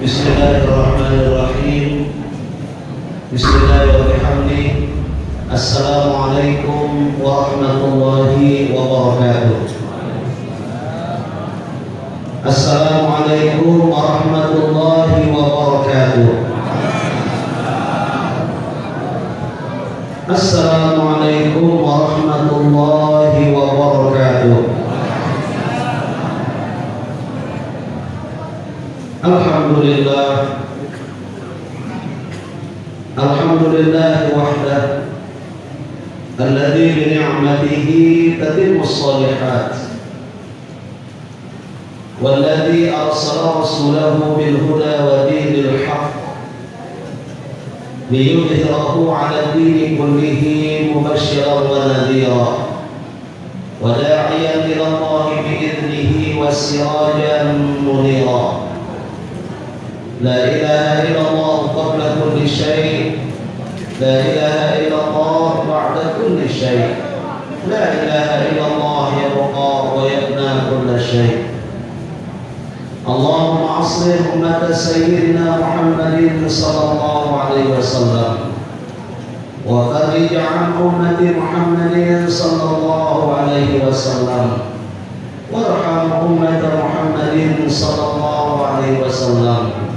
Bismillahirrahmanirrahim. Bismillahirrahmanirrahim. Assalamualaikum warahmatullahi wabarakatuh. Assalamualaikum warahmatullahi wabarakatuh. Assalamualaikum warahmatullahi wabarakatuh. Alhamdulillah. Alhamdulillah wahdah alladzi bi ni'matihi tatimmu shalihat walladzi arsala rasulahu bil huda wa dinil haqq liyudhhirahu 'ala ad-dini kullihi mubasysyiran wa nadhira wa da'iyan ila Allah bi idnihi wa sirajan munira. La ilaha illallah qabla kulli syai', la ilaha illallah ba'da kulli syai', la ilaha illallah yabqa wa yabna kulla syai'. Allahumma aslih ummata sayyidina Muhammadin sallallahu alaihi wasallam wa farij 'an ummati Muhammadin sallallahu alaihi wasallam warham ummata Muhammadin sallallahu alaihi wasallam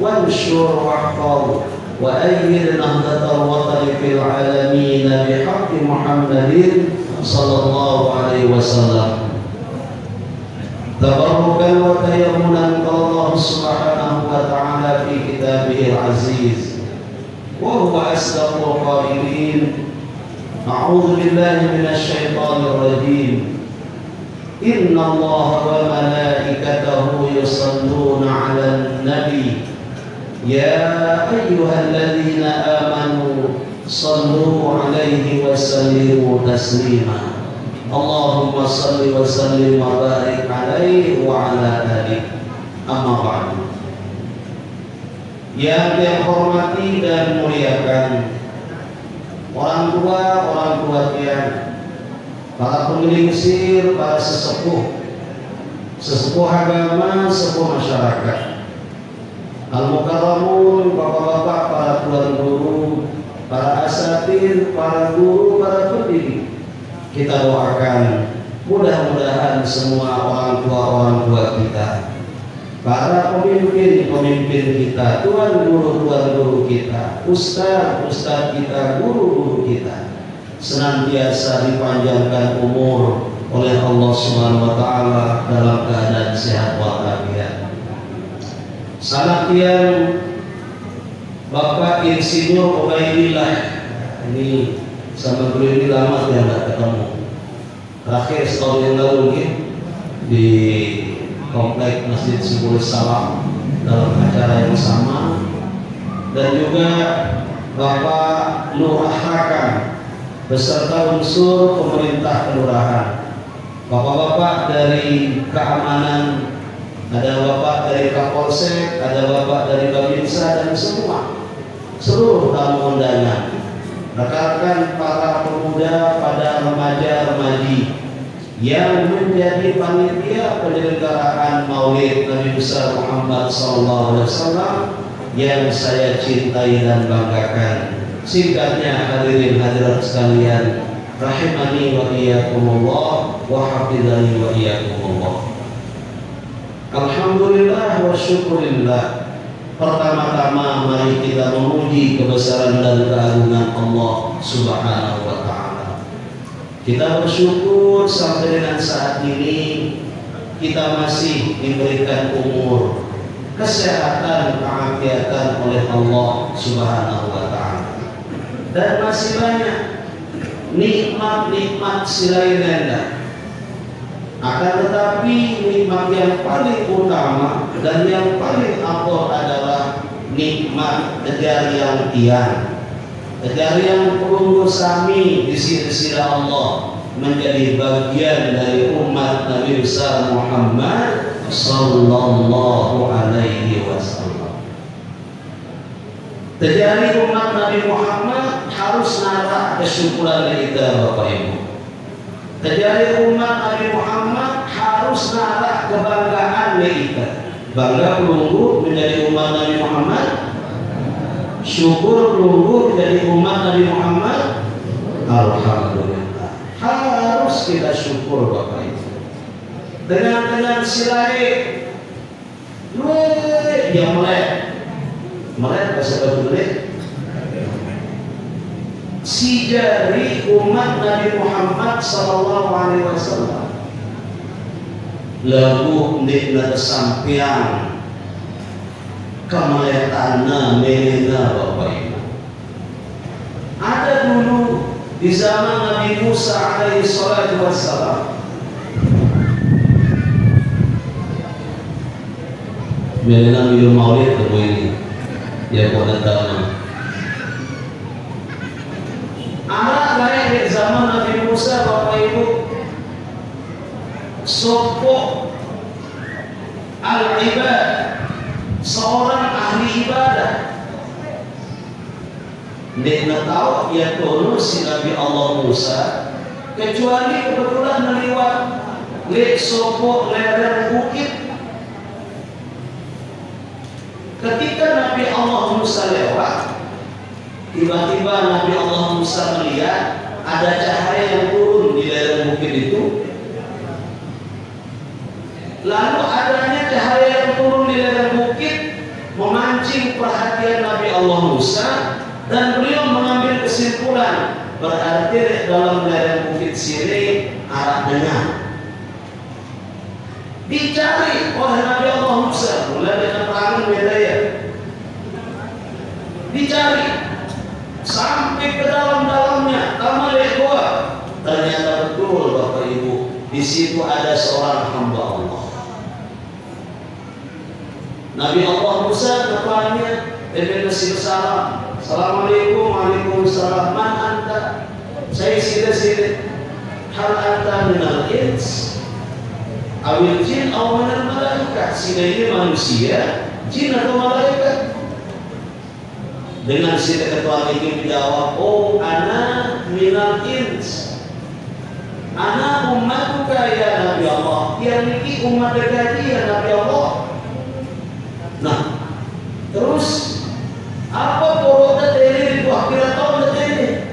وانشر واحفظ وأيد نهضة الوطن في العالمين بحق محمد صلى الله عليه وسلم. تبركا وتيمنا قال الله سبحانه وتعالى في كتابه العزيز وهو أصدق القائلين أعوذ بالله من الشيطان الرجيم إن الله وملائكته يصلون على النبي يا أيها الذين آمنوا صلوا عليه وسلموا تسليما. اللهم صل وسلم وبارك عليه وعلى آله. Amma ba'du. Yang dihormati dan muliakan orang tua yang para pemilik sir, para sesepuh agama, sesepuh masyarakat, al-mukarramun, bapak-bapak, para tuan guru, para asatidz, para guru, para pendidik. Kita doakan mudah-mudahan semua orang tua kita, para pemimpin kita, tuan guru kita, ustaz kita, guru kita, senantiasa dipanjangkan umur oleh Allah Subhanahu wa taala dalam keadaan sehat walafiat. Salam yang Bapak Insinyur Ubaidillah, ini sama beliau ini lama ya nggak ketemu. Terakhir setahun yang lalu di komplek Masjid Subul Salam dalam acara yang sama, dan juga Bapak Lurah Hakan beserta unsur pemerintah kelurahan, bapak-bapak dari keamanan, ada bapak dari Kapolsek, ada bapak dari Babinsa, dan seluruh tamu undangan, rekan-rekan para pemuda, pada remaja-remaji yang menjadi panitia penyelenggaraan Maulid Nabi besar Muhammad SAW yang saya cintai dan banggakan. Singkatnya, hadirin hadirat sekalian, rahimani wa iyyakumullah wa hafizani wa iyyakumullah. Alhamdulillah wa syukurillah. Pertama-tama mari kita memuji kebesaran dan keagungan Allah Subhanahu wa taala. Kita bersyukur sampai dengan saat ini kita masih diberikan umur, kesehatan, keafiatan oleh Allah Subhanahu wa taala. Dan masih banyak nikmat-nikmat silainnya. Akan tetapi nikmat yang paling utama dan yang paling afdal adalah nikmat negari yang tiang, negari yang perunggu sami di sisi Allah, menjadi bagian dari umat Nabi besar Muhammad sallallahu alaihi wasallam. Terjadi umat Nabi Muhammad harus narak kesyukuran kita, Bapak Ibu. Terjadi umat Nabi Muhammad harus narak kebanggaan kita. Bangga pelunggu menjadi umat Nabi Muhammad, syukur pelunggu menjadi umat Nabi Muhammad. Alhamdulillah, harus kita syukur Bapak Ibu. Dengan silai dia melek bahasa Batu melek si jari umat Nabi Muhammad sallallahu alaihi wasallam lagu nikna kesampian kemaletana melena Bapak Ibu. Ada dulu di zaman Nabi Musa alaihi salatu wassalam, melena minum maulid temu ini ya pada tahun anak lain di zaman Nabi Musa Bapak Ibu sopo al-ibad, seorang ahli ibadah. Dia tahu ia turun si Nabi Allah Musa kecuali kebetulan melewat lek sopo lereng bukit. Ketika Nabi Allah Musa lewat, tiba-tiba Nabi Allah Musa melihat ada cahaya yang turun di lereng bukit itu. Lalu adanya cahaya yang turun di lereng bukit memancing perhatian Nabi Allah Musa, dan beliau mengambil kesimpulan berarti dalam lereng bukit sini arah dengar. Dicari oleh Nabi Allah Musa mulai dengan tangan medaya, dicari sampai ke dalam-dalamnya tamalek gua. Ternyata betul Bapak Ibu, di situ ada seorang hamba Allah. Nabi Allah Musa depannya dia kasih salam. Assalamualaikum, waalaikumsalam. Man anta? Saya sila. Hal anta minal ins awil jin aw minal malaikat? Sila ini manusia, jin atau malaikat? Dengan sila ketua ini menjawab, oh ana minal ins, ana ummatuka ya Nabi Allah. Yang ini umat dekati ya Nabi Allah. Nah, terus apa poroda dari wakil tahun ini?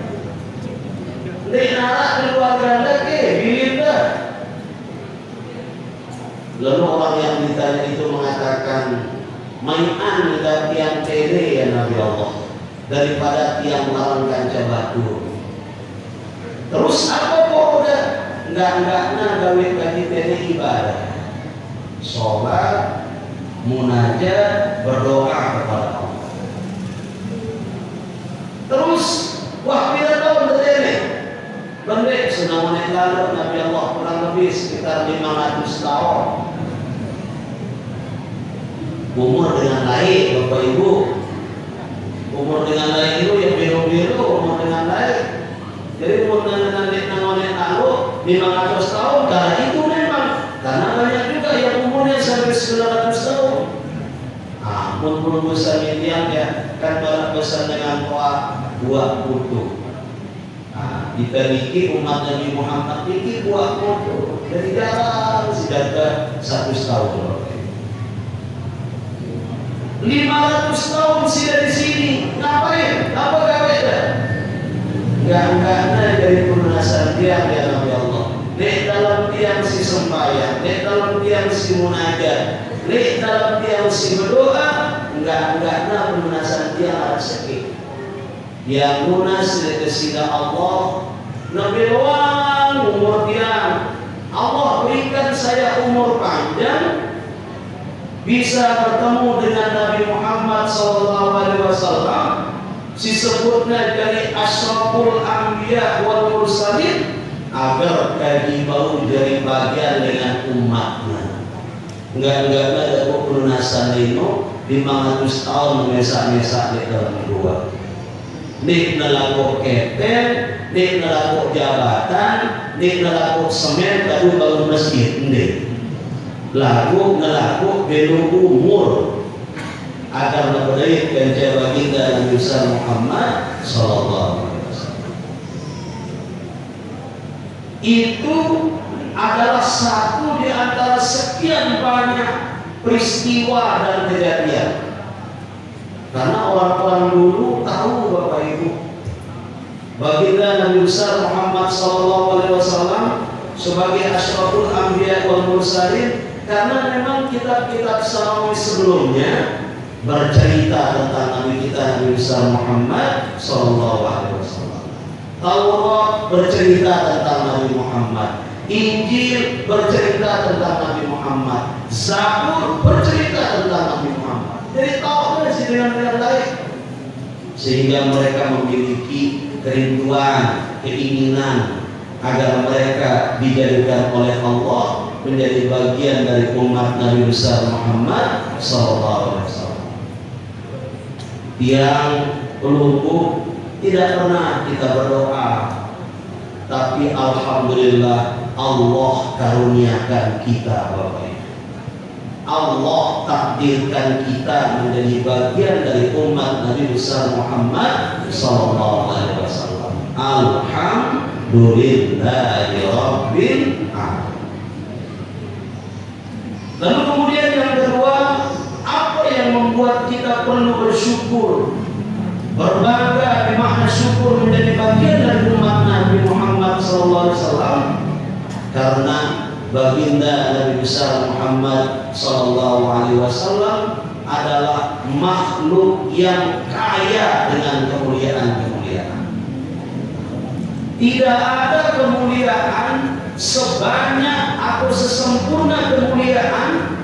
Di anak keluarga lagi, bilinda. Lalu orang yang ditanya itu mengatakan, mainan dan tiang tele ya Nabi Allah, daripada tiang lawan kancah batu. Terus apa poroda? Enggak gawe kaji tele ibadah, sholat, munajat, berdoa kepada Allah. Terus wah bila tahun berdiri bendek sudah menit lalu Nabi Allah kurang lebih sekitar 500 tahun. Umur dengan lain Bapak Ibu, umur dengan lain itu yang biru-biru, umur dengan lain. Jadi umur dengan menit lalu 500 tahun karena itu memang, karena banyak juga yang umurnya sampai 900 tahun. Ampun besar median ya, kan barang besar dengan buah putu. Nah, kita niki umat Nabi Muhammad niki buah putu. Dari jarang sudah 100 tahun. 500 tahun sudah di sini. Ngapain? Apa gawe dah? Enggak dari pelunasan tiang ya Nabi Allah. Di dalam tiang si sembahyang, di dalam tiang si munajat, di dalam tiang si berdoa, enggak pelunasan tiang rezeki. Yang lunas dari sida Allah, Nabi Wan umur tiang. Allah berikan saya umur panjang, bisa bertemu dengan Nabi Muhammad SAW. Disebutnya dari asyraful anbiya wal mursalin, agar kaji bau dari bagian dengan umatnya. Enggak ada pelunasan itu 500 tahun mesak-mesak di dalam dua. Nik nelaku ketel, nik nelaku jabatan, nik nelaku semen, baru bangun masjid. Nik lagu nelaku belum umur agar memberi kerja baginda Nabi Muhammad Sallallahu Alaihi Wasallam. Itu adalah satu di antara sekian banyak peristiwa dan kejadian. Karena orang-orang dulu tahu Bapak Ibu, baginda Nabi besar Muhammad SAW sebagai asyraful anbiya wal mursalin, karena memang kitab-kitab samawi sebelumnya bercerita tentang Nabi kita Nabi besar Muhammad SAW. Taurat bercerita tentang Nabi Muhammad, Injil bercerita tentang Nabi Muhammad, Zabur bercerita tentang Nabi Muhammad. Jadi tahu dengan baik, sehingga mereka memiliki kerinduan, keinginan agar mereka dijadikan oleh Allah menjadi bagian dari umat Nabi besar Muhammad SAW. Yang lumpuh tidak pernah kita berdoa, tapi alhamdulillah Allah karuniakan kita Bapak Ibu. Allah takdirkan kita menjadi bagian dari umat Nabi besar Muhammad SAW. Alhamdulillahi Rabbil Alamin. Lalu kemudian yang kedua, apa yang membuat kita perlu bersyukur, berbangga, bermakna syukur menjadi bagian dari umat Nabi Muhammad SAW? Karena baginda Nabi besar Muhammad SAW adalah makhluk yang kaya dengan kemuliaan-kemuliaan. Tidak ada kemuliaan sebanyak atau sesempurna kemuliaan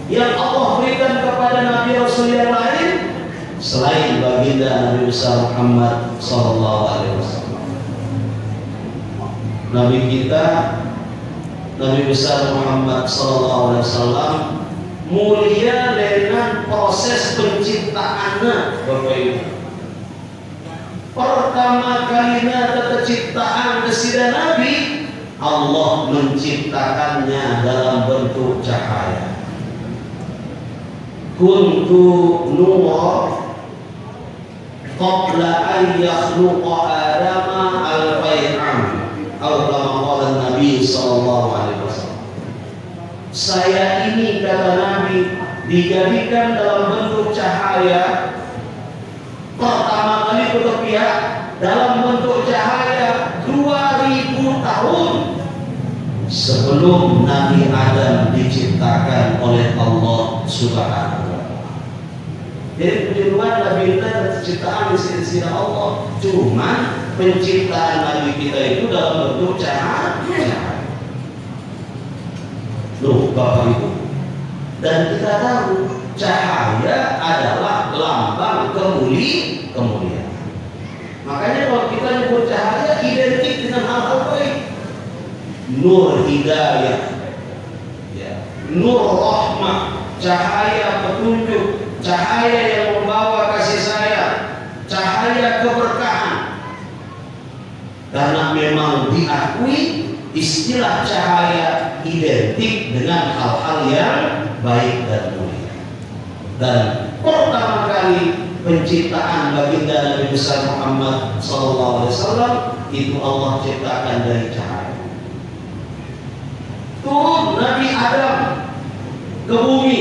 yang Allah berikan kepada Nabi Rasul yang lain selain baginda Nabi besar Muhammad SAW. Nabi kita Nabi besar Muhammad SAW mulia dengan proses penciptaannya Bapak Ibu. Pertama kalinya terciptaan kesida Nabi, Allah menciptakannya dalam bentuk cahaya. Kuntu nura qabla an yakhluqa Adama al-Fay'am atau kama qala Nabi SAW. Saya ini, kata Nabi, dijadikan dalam bentuk cahaya pertama kali untuk pihak dalam bentuk cahaya 2000 tahun sebelum Nabi Adam diciptakan oleh Allah Subhanahu wa Ta'ala. Jadi tujuan Nabi kita terciptaan di sisi Allah, cuman penciptaan Nabi kita itu dalam bentuk cahaya. Loh Bapak Ibu, dan kita tahu cahaya adalah lambang kemuliaan. Makanya kalau kita nyebut cahaya identik dengan hal-hal baik. Nur hidayah, ya, nur rahmah, cahaya petunjuk, cahaya yang membawa kasih sayang, cahaya keberkahan. Karena memang diakui istilah cahaya identik dengan hal-hal yang baik dan mulia. Dan pertama kali penciptaan baginda Nabi besar Muhammad SAW itu Allah ciptakan dari cahaya. Turun Nabi Adam ke bumi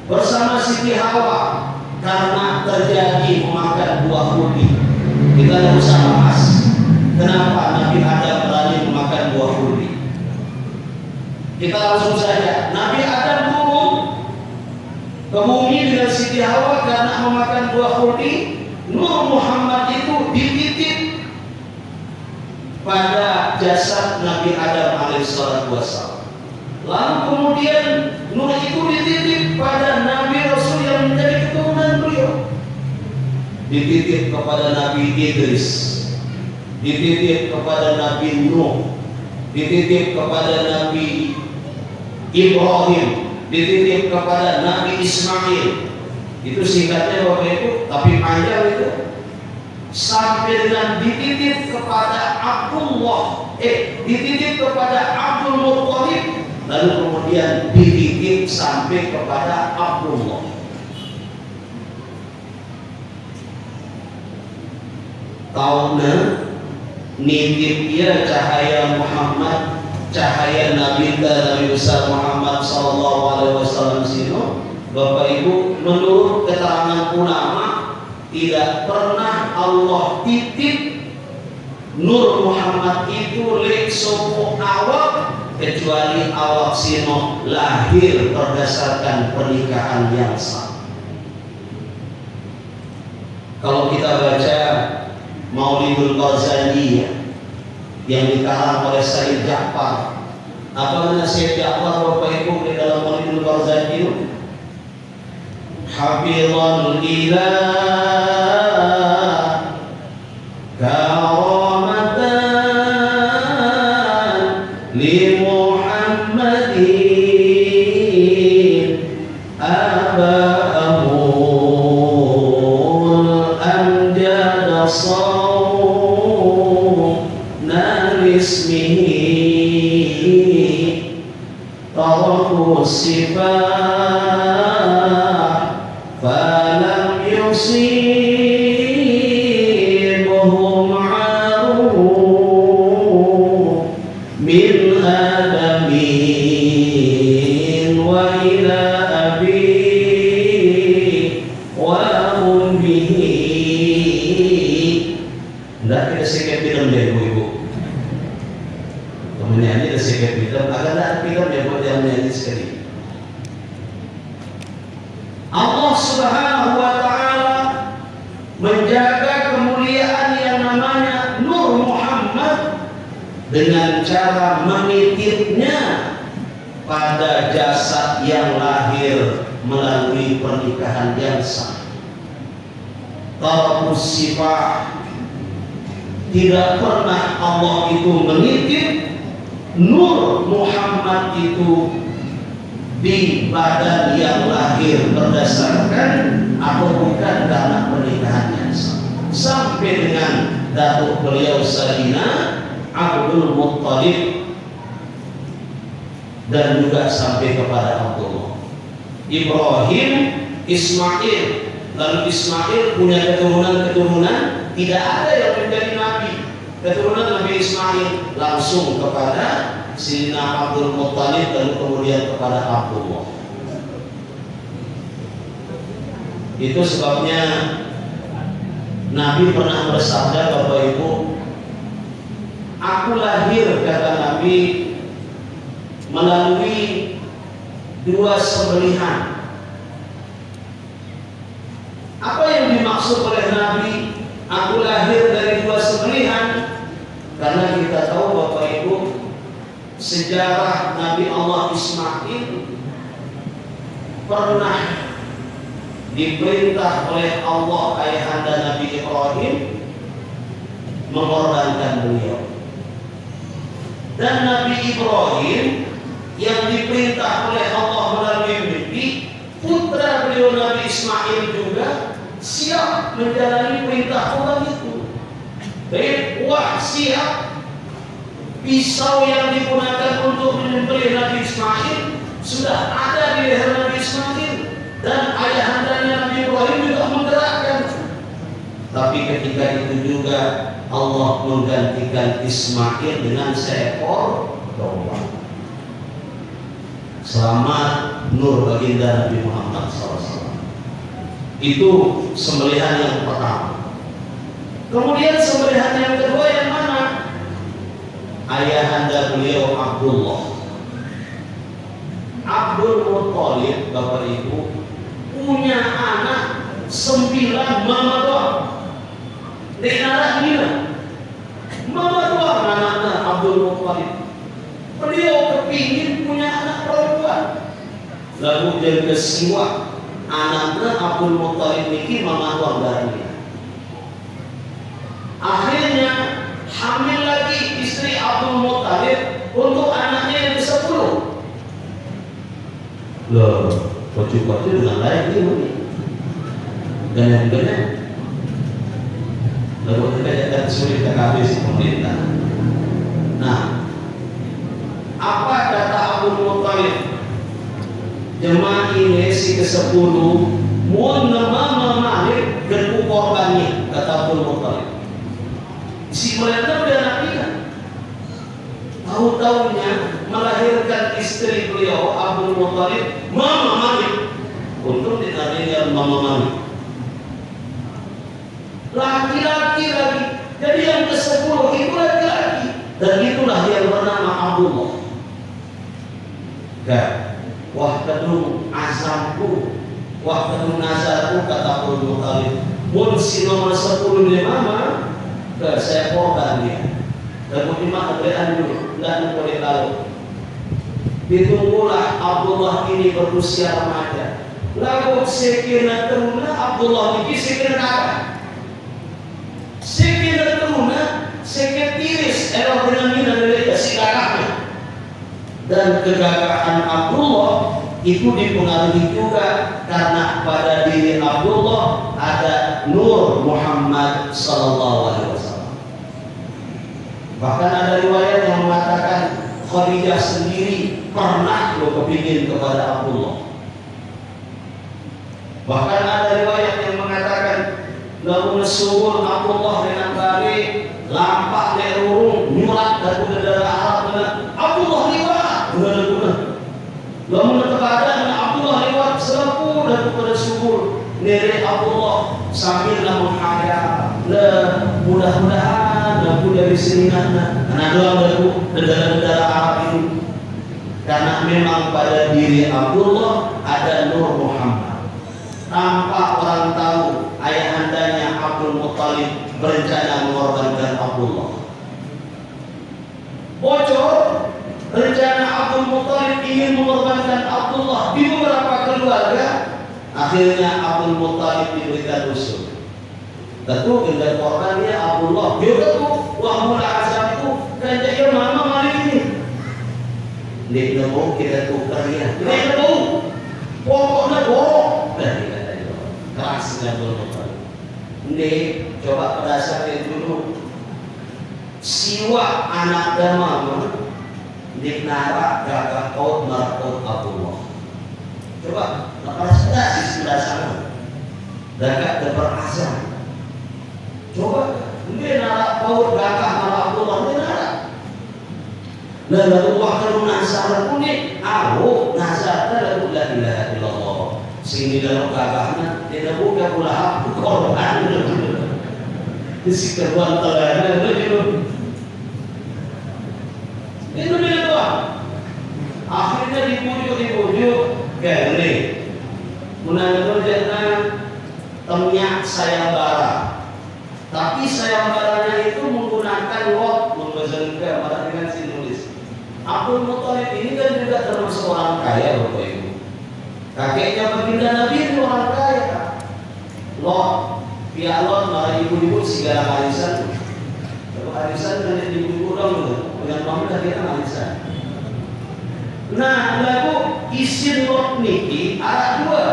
bersama Siti Hawa karena terjadi memakan buah kurdi. Kita tidak usah bahas kenapa Nabi Adam berani memakan buah kurdi. Kita langsung saja, Nabi Adam turun ke bumi dengan Siti Hawa karena memakan buah kurdi. Nur Muhammad itu dititip pada jasad Nabi Adam alaihissalam. Lalu kemudian nur itu dititip pada Nabi Rasul yang menjadi keturunan beliau. Dititip kepada Nabi Idris, dititip kepada Nabi Nuh, dititip kepada Nabi Ibrahim, dititip kepada Nabi Ismail. Itu singkatnya Bapak Ibu, tapi panjang itu. Sampai dengan dititip kepada Abdullah, dititip kepada Abdul Muttalib, lalu kemudian dititip sampai kepada Abdullah. Tauna nitip dia cahaya Muhammad, cahaya Nabi besar Muhammad Muhammad SAW sino, Bapak Ibu, menurut keterangan ulama tidak pernah Allah titip Nur Muhammad itu lek sopo awak kecuali awak sino lahir berdasarkan pernikahan yang sah. Kalau kita baca Maulidul Ghazali yang dikarang oleh Sayyid Ja'far, apa makna Sayyid Ja'far Bapak Ibu di dalam Maulidul Ghazali itu? Hafizul ilah karamatan li Muhammadin aba'ahul amjad sawna lismihi taraku sifat falam yusibuhum aru min adamin wa ila abi wa ummihi. Hendak kita sikap film deh ibu-ibu. Kemudian kita sikap film, agar tak film yang buat yang menyanyi sekali. Allah Subhanahu wa ta'ala menjaga kemuliaan yang namanya Nur Muhammad dengan cara menitipnya pada jasad yang lahir melalui pernikahan yang sah. Tarkus sifat, tidak pernah Allah itu menitip Nur Muhammad itu di badan yang lahir berdasarkan atau bukan karena pernikahannya sampai dengan datuk beliau Sayyidina Abdul Muttalib dan juga sampai kepada Abdullah Ibrahim Ismail. Lalu Ismail punya keturunan, tidak ada yang menjadi nabi. Keturunan Nabi Ismail langsung kepada Sayyidina Abdul Muttalib dan kemudian kepada Abdullah. Itu sebabnya Nabi pernah bersabda, Bapak Ibu, aku lahir, kata Nabi, melalui dua sembelihan. Apa yang dimaksud oleh Nabi aku lahir dari dua sembelihan? Karena kita tahu Bapak Ibu, sejarah Nabi Allah Ismail pernah diperintah oleh Allah ayahanda Nabi Ibrahim mengorbankan beliau. Dan Nabi Ibrahim yang diperintah oleh Allah melalui mimpi, putra beliau Nabi Ismail juga siap menjalani perintah Allah itu. Baik, wah siap. Pisau yang digunakan untuk menyembelih Nabi Ismail sudah ada di leher Nabi Ismail, dan ayahandanya Nabi Ibrahim juga menggerakkan. Tapi ketika itu juga Allah menggantikan Ismail dengan seekor domba. Selamat nur baginda Nabi Muhammad SAW. Itu sembelihan yang pertama. Kemudian sembelihan yang kedua yang mana? Ayahanda beliau Abdullah Abdul Muttalib, Bapak Ibu, punya anak 9 mama doang. Dengar ini, mama doang anaknya Abdul Muttalib. Beliau kepingin punya anak perempuan. Lalu dia kesiwa anaknya Abdul Muttalib ini mama doang dari. Akhirnya hamil lagi istri Abdul Muttalib untuk anaknya yang ke-10. Loh, baju-baju dengan lain ini. Ganyan-ganyan. Lalu kita jadikan sulit ke habis pemerintah. Nah, apa kata Abdul Muttalib? Jemaah ini si ke-10 mohon nama Malik dan korbannya, kata Abdul Muttalib. Si mereka udah nabi kan? Tahu-tahunya melahirkan istri beliau Abdul Muttalib, Mama Malik. Untuk dinamaikan Mama Malik. Laki-laki lagi. Jadi yang ke-10 itu laki-laki. Dan itulah yang bernama Abdullah. Ya, wahdadun azamku, wahdadun nazarku, kata Abdul Muttalib. Mun si nomor 10 ni Mama, saya korban dia. Dan bagaimana berian dulu, dan boleh tahu. Ditunggulah Abdullah ini berusia remaja. Lalu sekiranya teruna Abdullah ini sekiranya apa? Sekiranya teruna, sekiranya tiris, elok dengan mina dari si kakaknya. Dan kegagahan Abdullah itu dipengaruhi juga karena pada diri Abdullah ada Nur Muhammad sallallahu alaihi wasallam. Bahkan ada riwayat yang mengatakan Khadijah sendiri pernah kepingin kepada Abdullah. Bahkan ada riwayat yang mengatakan lalu nesubur Abdullah dengan baik, lampak lerurung, nyurat dan udara Arab dengan Abdullah liwat, guna-guna. Lalu kepada Abdullah liwat selaku dan kepada subur nere Abdullah sambil menghadap, mudah-mudahan aku dari sini karena doa negara-negara Arab ini, karena memang pada diri Abdullah ada Nur Muhammad. Tanpa orang tahu, ayahandanya Abdul Muttalib berencana mengorbankan Abdullah. Bocor rencana Abdul Muttalib ingin mengorbankan Abdullah di beberapa keluarga. Akhirnya Abdul Muttalib diberikan rusuh. Tentu dengan korbannya Abdullah. Dia tentu wahmul azabku dan jadi Mama Malik ini. Dia nemu kita tukar ya. Dia nemu pokoknya borok. Keras dengan Muttalib. Ini coba berdasarkan dulu. Siwa anak dan mama dinara gagah kaut markot Abdullah. Coba berdasarkan di sebelah sana. Gagah berasal. Coba ini nara kaut gagah markot Abdullah ini nara. Lalu waktu nasar kuning, aku nasar lalu la ilaha illallah. Sini dalam gagahnya tidak buka pula korban isi keruan telana itu dia doang. Akhirnya dibujuk gale menanggul jana temyak sayembara, tapi sayembaranya itu menggunakan lot membazarkan pada dengan sinulis. Abdul Muttalib ini kan juga termasuk orang kaya Bapak Ibu. Kakeknya baginda Nabi itu orang kaya. Lot, pihak Lot malah ibu-ibu segala arisan. Kalau arisan dari ibu-ibu dong, dengan mama kita arisan. Nah, lalu isi Lot niki ada dua.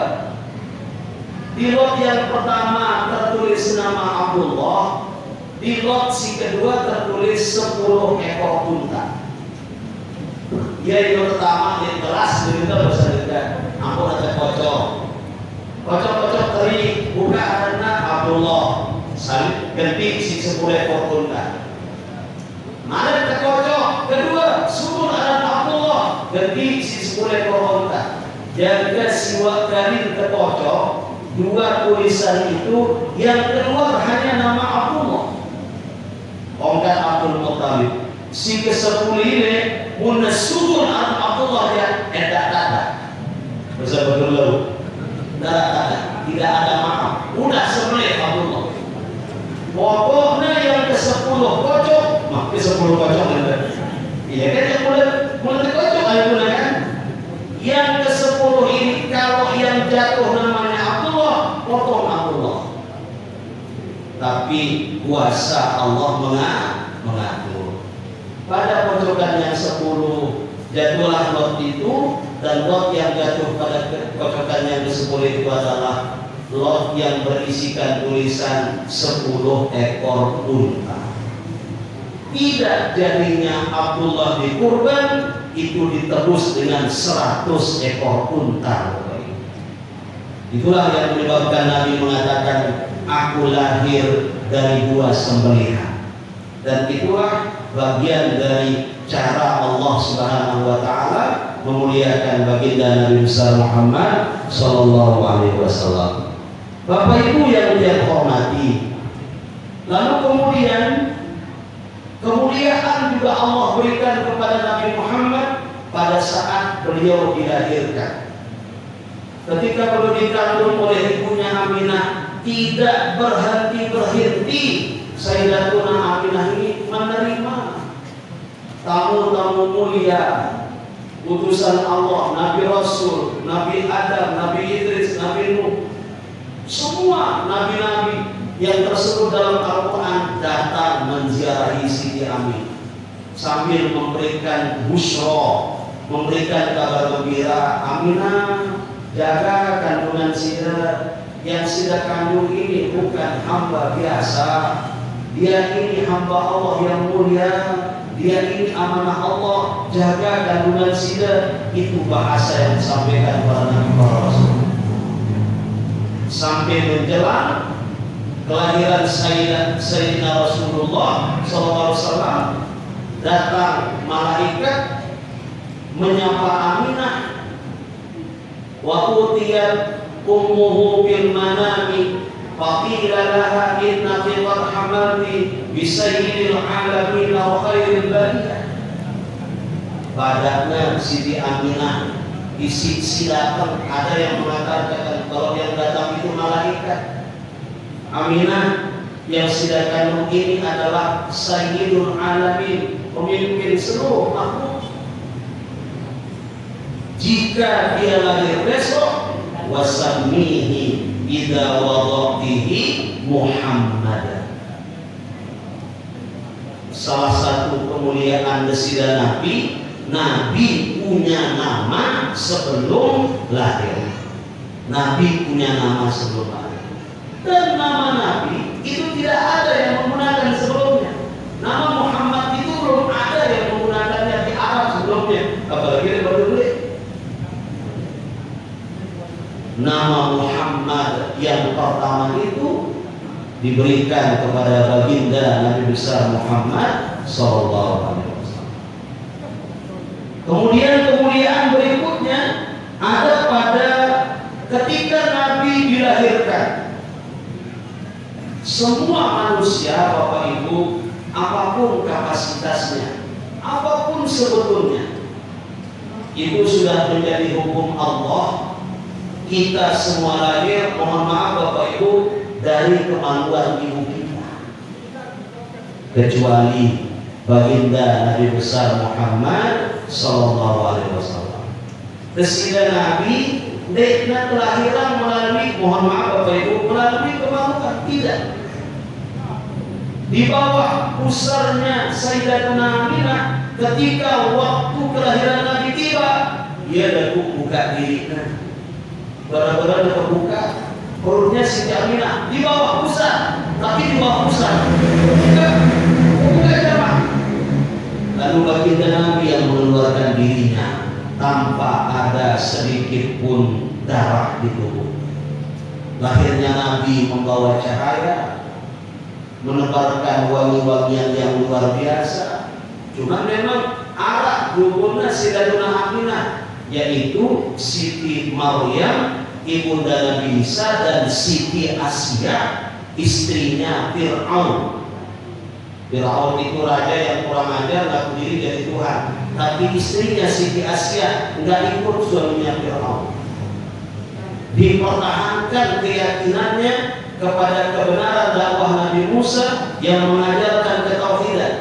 Di Lot yang pertama tertulis nama Abdullah, di Lot si kedua tertulis 10 ekor unta. Yang pertama yang keras kita bahasa dekat. Ampun ada kocok teri buka anak Abdullah salib ganti si 10 ekor unta. Mana kocok kedua subur anak Abdullah ganti si 10 ekor unta. Jaga siwa kali kocok dua tulisan itu yang keluar hanya nama Abdullah. Ongkat Abdul Muttalib si ke-10 ini mun subur anak Abdullah ya edak-edak. Bersama dulu, tidak ada maaf. Udah sembelih Abdullah. Pokoknya yang ke-10 kocok, mak ke-10 kocok ada. Iya kan yang mulai kocok ayo mulai kan. Yang ke-10 ini kalau yang jatuh namanya Abdullah, potong Abdullah. Tapi kuasa Allah mengatur. Pada pojokan yang 10 jatuhlah Lot itu. Dan lot yang jatuh pada kocokan yang ke-10 itu adalah lot yang berisikan tulisan 10 ekor unta. Tidak jadinya Abdullah dikurban itu ditebus dengan 100 ekor unta. Itulah yang menyebabkan Nabi mengatakan aku lahir dari buah sembelihan. Dan itulah bagian dari cara Allah Subhanahu wa taala memuliakan baginda Nabi besar Muhammad sallallahu alaihi wasallam. Bapak Ibu yang dia hormati, lalu kemudian kemuliaan juga Allah berikan kepada Nabi Muhammad pada saat beliau dilahirkan. Ketika beliau dikandung oleh ibunya Aminah, tidak berhenti Sayyidatuna Aminah ini menerima tamu-tamu mulia, utusan Allah, Nabi Rasul, Nabi Adam, Nabi Idris, Nabi Nuh, semua nabi-nabi yang tersebut dalam Al-Quran datang menziarahi Siti Aminah sambil memberikan busyra, memberikan kabar gembira. Aminah, jaga kandungan Sida. Yang Sida kandung ini bukan hamba biasa, dia ini hamba Allah yang mulia, dia ini amanah Allah, jaga kandungan Sida. Itu bahasa yang disampaikan para Nabi para Rasul. Sampai menjelang kelahiran Sayyidina Rasulullah SAW, datang malaikat menyapa Aminah, wa utiyat ummuhu bil manami faqila laha innaki qad hamalti bi sayyidil alamin wa khairil bariyah. Padahal Siti Aminah silakan, ada yang mengatakan kalau yang datang itu malaikat. Aminah yang silakan ini adalah sayyidul alamin, pemimpin seluruh makhluk. Jika dia lahir besok, wasammihi idza wadatihi Muhammadan. Salah satu kemuliaan Sida Nabi, Nabi punya nama sebelum lahir. Nabi punya nama sebelum lahir. Dan nama Nabi itu tidak ada yang menggunakan sebelumnya. Nama Muhammad itu belum ada yang menggunakannya di Arab sebelumnya, apalagi di Badui. Nama Muhammad yang pertama itu diberikan kepada baginda Nabi besar Muhammad sallallahu alaihi wasallam. Kemudian kemuliaan berikutnya ada pada ketika Nabi dilahirkan. Semua manusia, Bapak Ibu, apapun kapasitasnya, apapun sebetulnya, itu sudah menjadi hukum Allah. Kita semua lahir, mohon maaf Bapak Ibu, dari kemaluan ibu kita, kecuali baginda Nabi besar Muhammad sallallahu alaihi wasallam. Sehingga Nabi dekna kelahiran melalui, mohon maaf Bapak Ibu, melalui kemaluan, tidak. Di bawah pusarnya Sayyidatuna Aminah, ketika waktu kelahiran Nabi tiba, dia dah buka dirinya. Benar-benar terbuka perutnya Siti Aminah di bawah pusar, tapi di bawah pusar buka jamaah. Lalu baginda Nabi yang mengeluarkan dirinya tanpa ada sedikit pun darah di tubuh. Lahirnya Nabi membawa cahaya, menebarkan wangi-wangian yang luar biasa. Cuma memang arah dulunya Sayyidatuna Aminah, yaitu Siti Maryam ibunda Nabi Isa dan Siti Asia istrinya Fir'aun. Fir'aun itu raja yang kurang ajar, ngaku diri jadi Tuhan. Tapi istrinya Siti Asia nggak ikut suaminya Fir'aun. Dipertahankan keyakinannya kepada kebenaran dakwah Nabi Musa yang mengajarkan ketauhidan.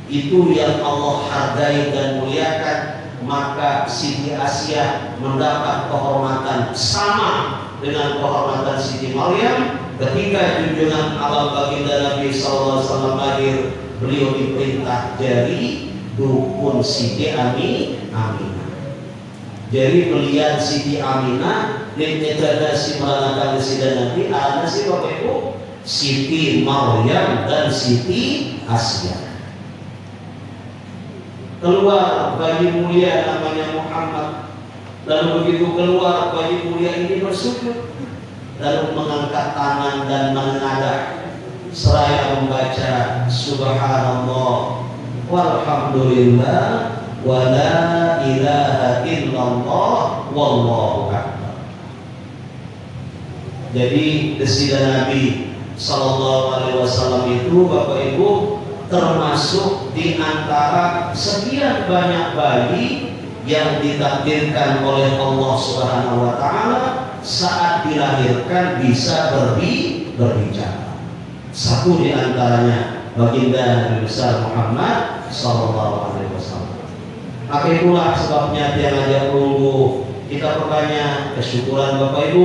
Itu yang Allah hargai dan muliakan. Maka Siti Asia mendapat kehormatan sama dengan kehormatan Siti Maryam. Ketika junjungan alam baginda Nabi SAW lahir, beliau diperintah jadi dukun Siti Aminah. Jadi belian Siti Aminah dan si meranakan Siti Nabi, ada si Bapak Ibu, Siti Maryam dan Siti Asia. Keluar bayi mulia namanya Muhammad. Lalu begitu keluar bayi mulia ini bersujud, lalu mengangkat tangan dan menengadah seraya membaca Subhanallah walhamdulillah wa la ilaha illallah wallahu akbar. Jadi desiran Nabi Sallallahu Alaihi Wasallam itu Bapak Ibu termasuk di antara sekian banyak bayi yang ditakdirkan oleh Allah Subhanahu Wa Taala saat dilahirkan bisa berbicara. Satu di antaranya baginda Nabi besar Muhammad Sallallahu Alaihi Wasallam. Maka itulah sebabnya tiang aja perlu kita perbanyak kesyukuran Bapak Ibu.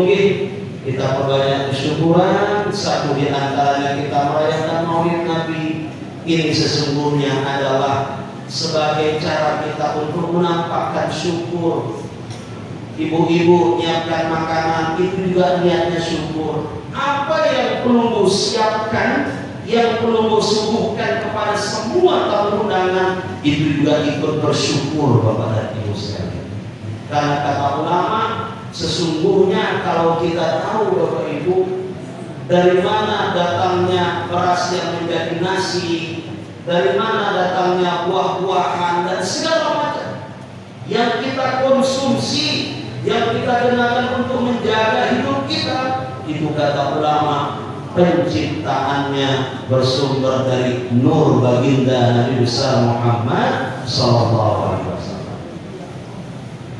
Kita perbanyak kesyukuran. Satu di antaranya kita merayakan Maulid Nabi. Ini sesungguhnya adalah sebagai cara kita untuk menampakkan syukur. Ibu-ibu nyiapkan makanan itu juga niatnya syukur. Apa yang perlu siapkan, yang perlu suguhkan kepada semua tamu undangan, itu juga ikut bersyukur Bapak dan Ibu sekalian. Karena kata ulama, sesungguhnya kalau kita tahu Bapak Ibu dari mana datangnya beras yang menjadi nasi, dari mana datangnya buah-buahan dan segala macam yang kita konsumsi, yang kita gunakan untuk menjaga hidup kita, itu kata ulama penciptaannya bersumber dari nur baginda Nabi besar Muhammad Sallallahu Alaihi Wasallam.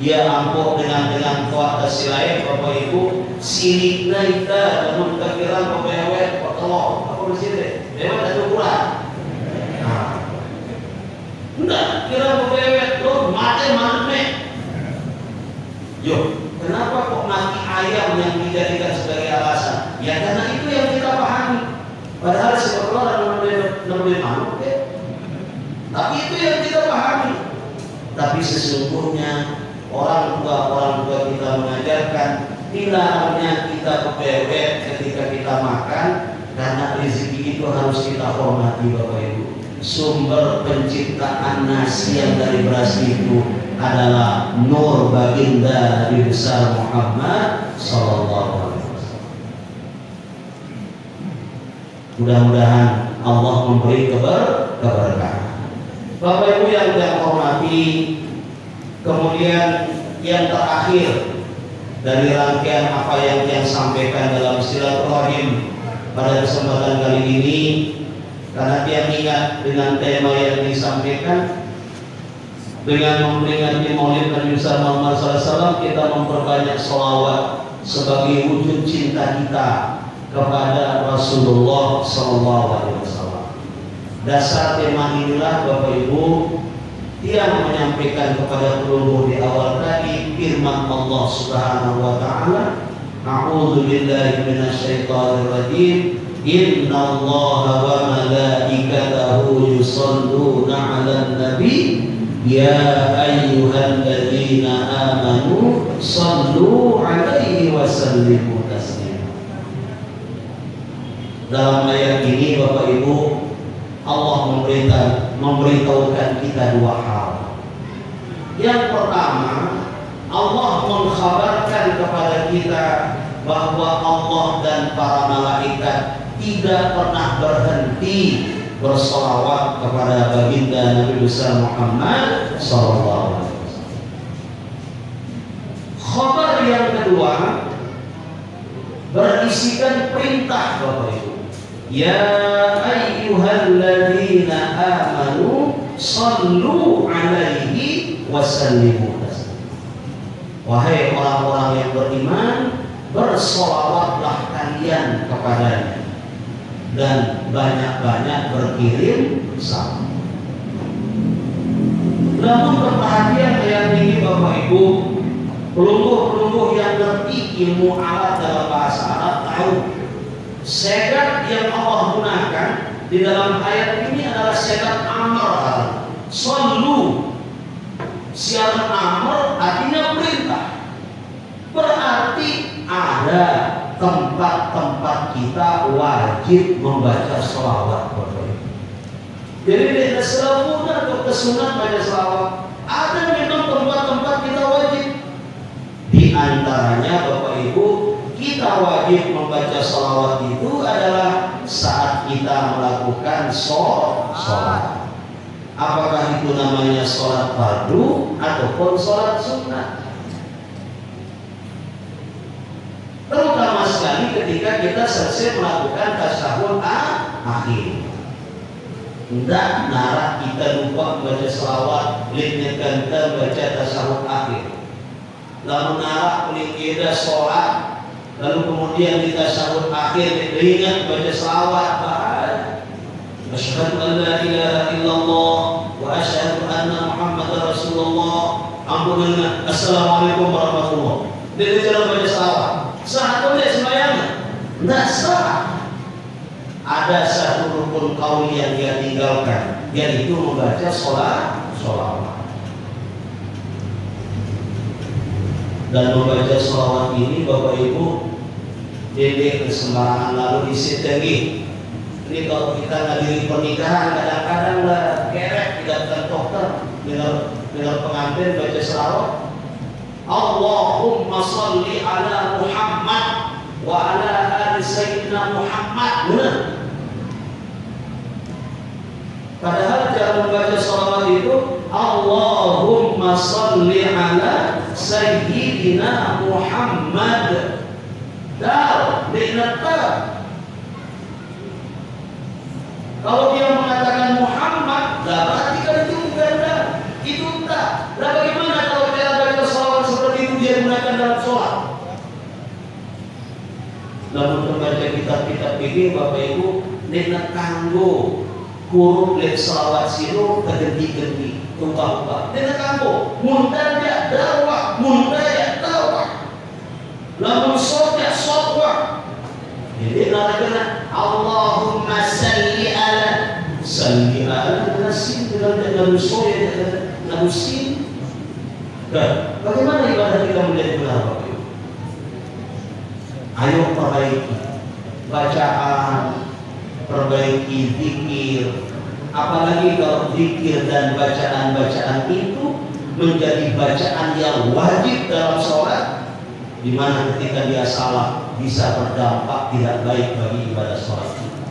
Ia ampuh dengan kuat silai Bapak Ibu silik naita namun kekiran pemewet potolong apa bersih lewat ada ukuran. Enggak kira pemewet lo mati mana? Yo, kenapa kok mati ayam yang dijadikan sebagai alasan? Ya karena itu yang kita pahami. Padahal sekolah lebih manuk ya. Tapi itu yang kita pahami. Tapi sesungguhnya orang tua kita mengajarkan dilarangnya kita kepewet ketika kita makan, karena rezeki itu harus kita hormati Bapak Ibu. Sumber penciptaan nasi yang dari beras itu adalah nur baginda Nabi besar Muhammad Sallallahu Alaihi Wasallam. Mudah-mudahan Allah memberi keberkahan. Bapak Ibu yang saya hormati, kemudian yang terakhir dari rangkaian apa yang saya sampaikan dalam silaturahim pada kesempatan kali ini, karena dia ingat dengan tema yang disampaikan dengan memperingati Maulid Nabi besar Muhammad SAW, kita memperbanyak sholawat sebagai wujud cinta kita kepada Rasulullah SAW. Dasar tema inilah Bapak Ibu yang menyampaikan kepada peluluh di awal tadi firman Allah Subhanahu wa taala, a'udzu billahi minasyaitonir rajim, innallaha wa malaikatahu yusholluna 'alan nabi ya ayyuhalladzina amanu shallu 'alaihi wa sallimu taslima. Dalam ayat ini Bapak Ibu, Allah memberitahukan kita dua hal. Yang pertama, Allah mengkhabarkan kepada kita bahwa Allah dan para malaikat tidak pernah berhenti bersolawat kepada baginda Nabi besar Muhammad Sallallahu Alaihi Wasallam. Khabar yang kedua berisikan perintah Bapak Ibu. Ya ayyuhalladzina amanu sallu alaihi wa sallimu taslima. Wahai orang-orang yang beriman, bersolawatlah kalian kepadanya dan banyak-banyak berkirim salam. Namun perhatian ayat ini Bapak Ibu, pelungguh-pelungguh yang ngerti ilmu alat dalam bahasa Arab tahu segat yang Allah gunakan di dalam ayat ini adalah segat amr. Sallu, siaran amr artinya perintah. Berarti ada tempat-tempat kita wajib membaca sholawat. Jadi tidak selalu atau kesunat baca sholawat. Ada memang tempat-tempat kita wajib. Di antaranya Bapak Ibu, kita wajib membaca sholawat itu adalah saat kita melakukan sholat. Apakah itu namanya sholat fardu ataupun sholat sunnah? Terutama sekali ketika kita selesai melakukan tasyahud akhir. Tidak narak kita lupa baca selawat, lihatnya kita baca tasyahud akhir. Lalu narak kulit kita sholat, lalu kemudian di tasyahud akhir ingat baca selawat. Asyhadu an la ilaha illallah wa asyhadu anna Muhammadar Rasulullah. Ampunannya assalamualaikum warahmatullahi. Dia jangan baca selawat. Sah atau tidak sembahyangnya? Tidak sah. Ada satu rukun qauli yang dia tinggalkan, yaitu membaca sholawat. Dan membaca sholawat ini Bapak Ibu dede kesembarangan lalu disetengi. Ini kalau kita ngadiri pernikahan kadang-kadang lah kerek tidak terdokter dengan pengantin baca sholawat. Allahumma salli ala Muhammad wa ala ali sayyidina Muhammad. Benar. Padahal cara membaca sholawat itu Allahumma salli ala sayyidina Muhammad. Dal, diingatkan. Kalau dia mengatakan Muhammad, berarti kan itu bukan dah. Itu tak. Lah bagaimana kalau cara baca sholawat seperti itu dia gunakan dalam sholat? Lalu membaca kitab-kitab ini Bapak Ibu nena kanggo huruf lek sholawat siro kegendi-gendi tumpah-tumpah. Nena kanggo muntaja dakwah, muntaja dakwah. Lalu sodja sodwah. Jadi narakan Allahumma salli ala nasin dalam soya nasin. Dan bagaimana ibadah kita menjadi benar Bapak Ibu? Ayo perbaiki bacaan, perbaiki zikir. Apalagi kalau zikir dan bacaan-bacaan itu menjadi bacaan yang wajib dalam sholat, di mana ketika dia salah bisa berdampak tidak baik bagi ibadah sholat kita.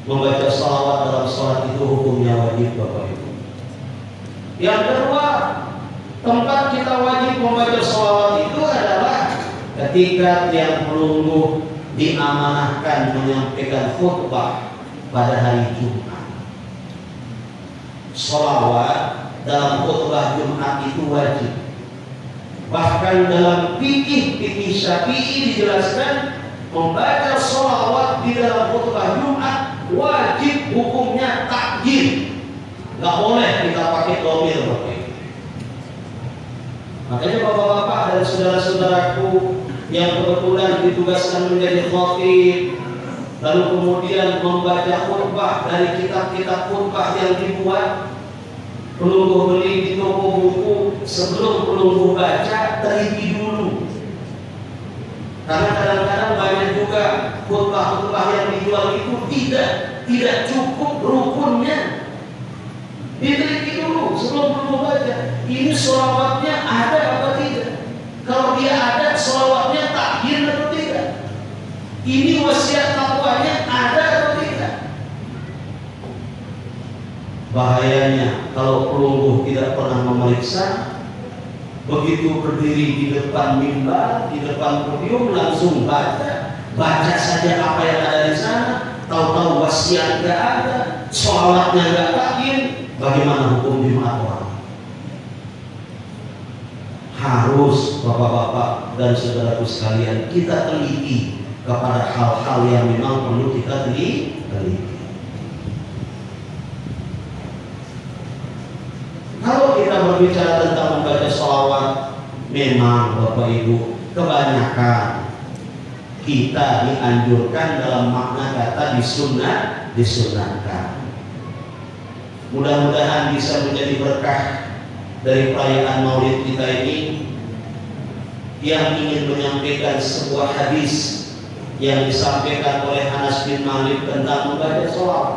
Membaca sholawat dalam sholat itu hukumnya wajib Bapak Ibu. Yang kedua, tempat kita wajib membaca sholawat itu adalah ketika yang pelunggu diamanahkan menyampaikan khutbah pada hari Jumat. Sholawat dalam khutbah Jumat itu wajib. Bahkan dalam fikih Syafi'i dijelaskan membaca sholawat di dalam khutbah Jumat wajib hukumnya takjil. Gak boleh kita pakai domir Bapak Ibu. Makanya bapak-bapak dan saudara-saudaraku yang kebetulan ditugaskan menjadi khatib, lalu kemudian membaca khutbah dari kitab-kitab khutbah yang dibuat, pelunggu beli di toko buku, sebelum pelunggu baca teliti dulu. Karena kadang-kadang banyak juga khutbah-khutbah yang dijual itu tidak cukup rukunnya. Diteliti dulu sebelum pelunggu baca. Ini sholawatnya ada apa tidak? Kalau dia ada, sholawatnya takdir atau tidak? Ini wasiat takwanya ada atau tidak? Bahayanya kalau pelunggu tidak pernah memeriksa, begitu berdiri di depan mimbar, di depan podium langsung baca saja apa yang ada di sana, tahu-tahu wasiat nggak ada, sholawatnya nggak takdir, bagaimana hukum Jumat orang? Harus bapak-bapak dan saudaraku sekalian kita teliti kepada hal-hal yang memang perlu kita teliti. Kalau kita berbicara tentang membaca sholawat, memang Bapak Ibu kebanyakan kita dianjurkan dalam makna kata disunahkan. Mudah-mudahan bisa menjadi berkah dari perayaan Maulid kita ini, yang ingin menyampaikan sebuah hadis yang disampaikan oleh Anas bin Malik tentang membaca sholawat.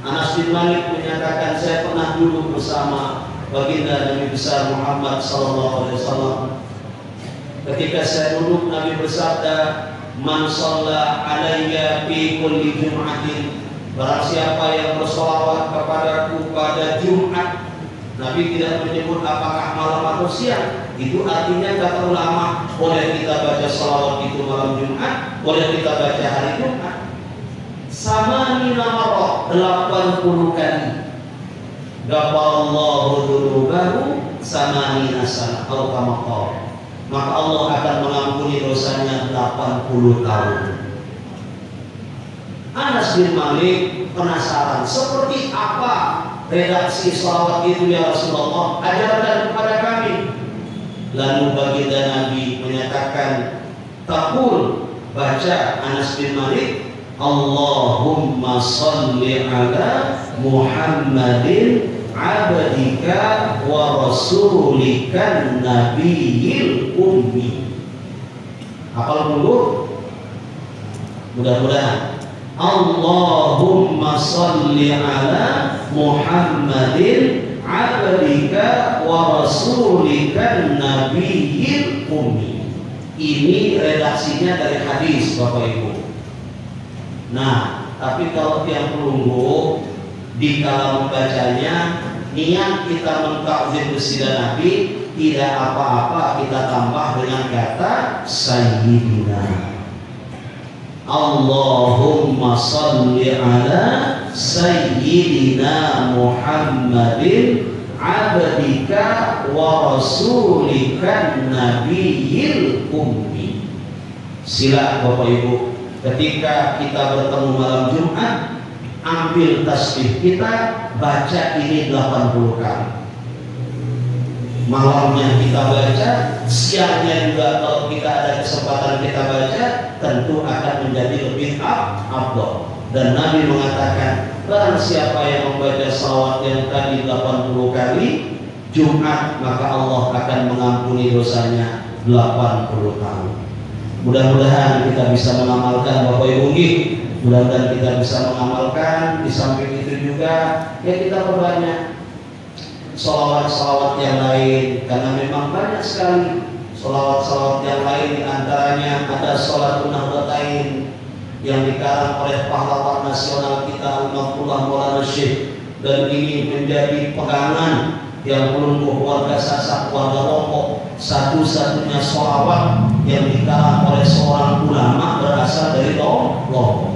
Anas bin Malik menyatakan, saya pernah duduk bersama baginda Nabi besar Muhammad SAW. Ketika saya duduk, Nabi bersabda, man shalla alayya fi kulli jum'atin Barang siapa yang bersolawat kepadaku pada Jumat, Nabi tidak menyebut apakah malam atau siang. Itu artinya kata ulama, boleh kita baca salawat itu malam Jumat, boleh kita baca hari Jumat. Sama minamaro 80 kali. Gafallahu dzunubahu samanina sana atau kama qala. Maka Allah akan mengampuni dosanya 80 tahun. Anas bin Malik penasaran, seperti apa redaksi salawat itu ya Rasulullah? Ajarkan kepada kami. Lalu baginda Nabi menyatakan, taqul, baca Anas bin Malik, Allahumma salli ala Muhammadin abdika wa rasulikan nabiyil ummi. Hafal dulu? Mudah-mudahan. Allahumma salli ala Muhammadin abdika wa rasulikan nabiyil ummi. Ini redaksinya dari hadis Bapak Ibu. Nah, tapi kalau yang pelunggu di dalam membacanya, niat kita mengtakzim bersila Nabi, tidak apa-apa kita tambah dengan kata Sayyidina. Allahumma salli ala Sayyidina Muhammadin abdika wa rasulikan nabiyil ummi. Sila Bapak Ibu, ketika kita bertemu malam Jumat, ambil tasbih kita, baca ini 80 kali. Malamnya kita baca, siangnya juga kalau kita ada kesempatan kita baca, tentu akan menjadi lebih afdal. Dan Nabi mengatakan, barang siapa yang membaca salawat yang tadi 80 kali Jumat, maka Allah akan mengampuni dosanya 80 tahun. Mudah-mudahan kita bisa mengamalkan Bapak Ibu. Mudah-mudahan kita bisa mengamalkan. Di samping itu juga ya kita perbanyak salawat-salawat yang lain, karena memang banyak sekali salawat-salawat yang lain. Di antaranya ada Sholatul Nahdlatain yang dikarang oleh pahlawan nasional kita Umatullah Maulana Syekh, dan ini menjadi pegangan yang melumpuh warga Sasak, warga Lombok. Satu-satunya sholawat yang dikarang oleh seorang ulama berasal dari Lombok.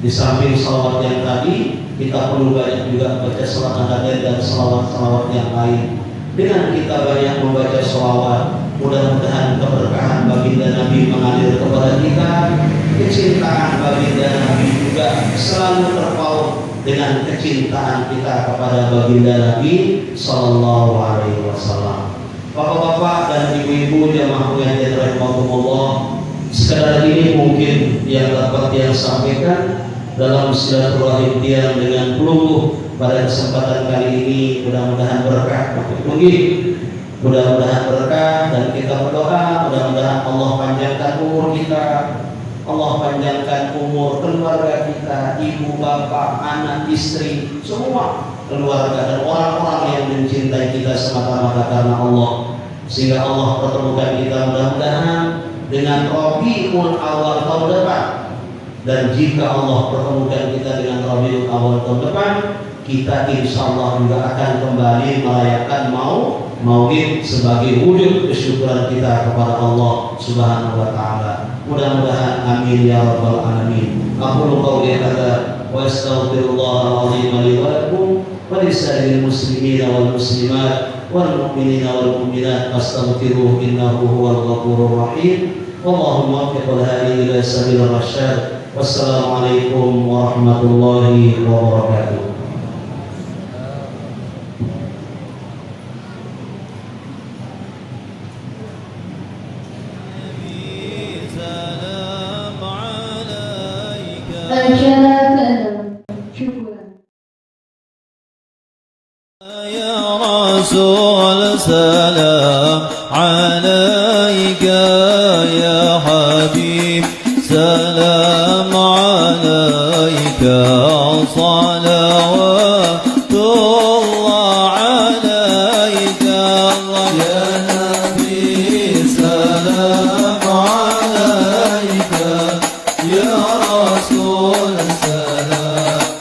Di samping sholawat yang tadi, kita perlu banyak juga baca sholat Nahdlatain dan sholawat-sholawat yang lain. Dengan kita banyak membaca sholawat, mudah-mudahan keberkahan baginda Nabi mengalir kepada kita. Kecintaan baginda Nabi juga selalu terpaut dengan kecintaan kita kepada baginda Nabi Sallallahu Alaihi Wasallam. Bapak-bapak dan ibu-ibu jamaah yang dirahmatullah, sekadar ini mungkin yang dapat yang sampaikan dalam silaturahim tiang dengan pelunggu pada kesempatan kali ini. Mudah-mudahan berkah, mudah-mudahan berkah, dan kita berdoa mudah-mudahan Allah panjangkan umur kita, Allah panjangkan umur keluarga kita, ibu, bapak, anak, istri, semua keluarga dan orang-orang yang mencintai kita semata-mata karena Allah, sehingga Allah pertemukan kita mudah-mudahan dengan Rabiul Awal tahun depan. Dan jika Allah pertemukan kita dengan Rabiul Awal tahun depan, kita insya Allah juga akan kembali merayakan Maulid sebagai wujud kesyukuran kita kepada Allah Subhanahu wa taala. Mudah-mudahan amin ya rabbal alamin. Aqulu qouli hadza wa astaghfirullahal azim li wa lakum wa lisa'iril muslimina wal muslimat wal mu'minina wal mu'minat astaghfiruhu innahu huwal ghafurur rahim. Allahumma waffiqna hadi ila sabilir rasyad. Wassalamualaikum warahmatullahi wabarakatuh. يا رسول سلام عليك يا حبيب سلام عليك صلوات الله عليك يا نبي سلام عليك يا رسول سلام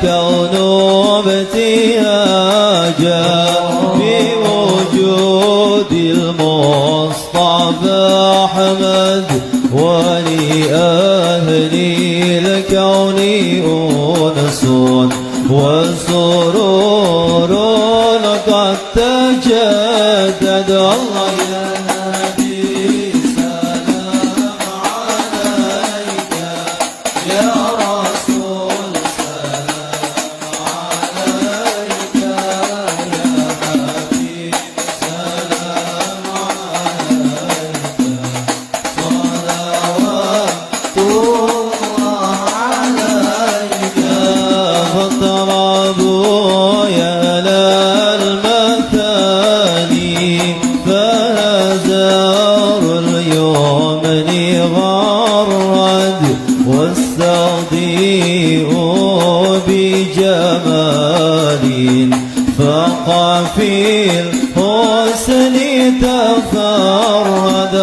والكون ابتهاجا بوجود المصطفى أحمد ولأهل الكون أنس وسرور قد تجدد. الله يا نبي سلام عليك، يا رسول سلام عليك، يا حبيب سلام عليك، صلوات الله عليك. فاضربوا يا للمثاني فهزار اليمن غرد واستضيئوا بجمال فقى في الحسن تفرد.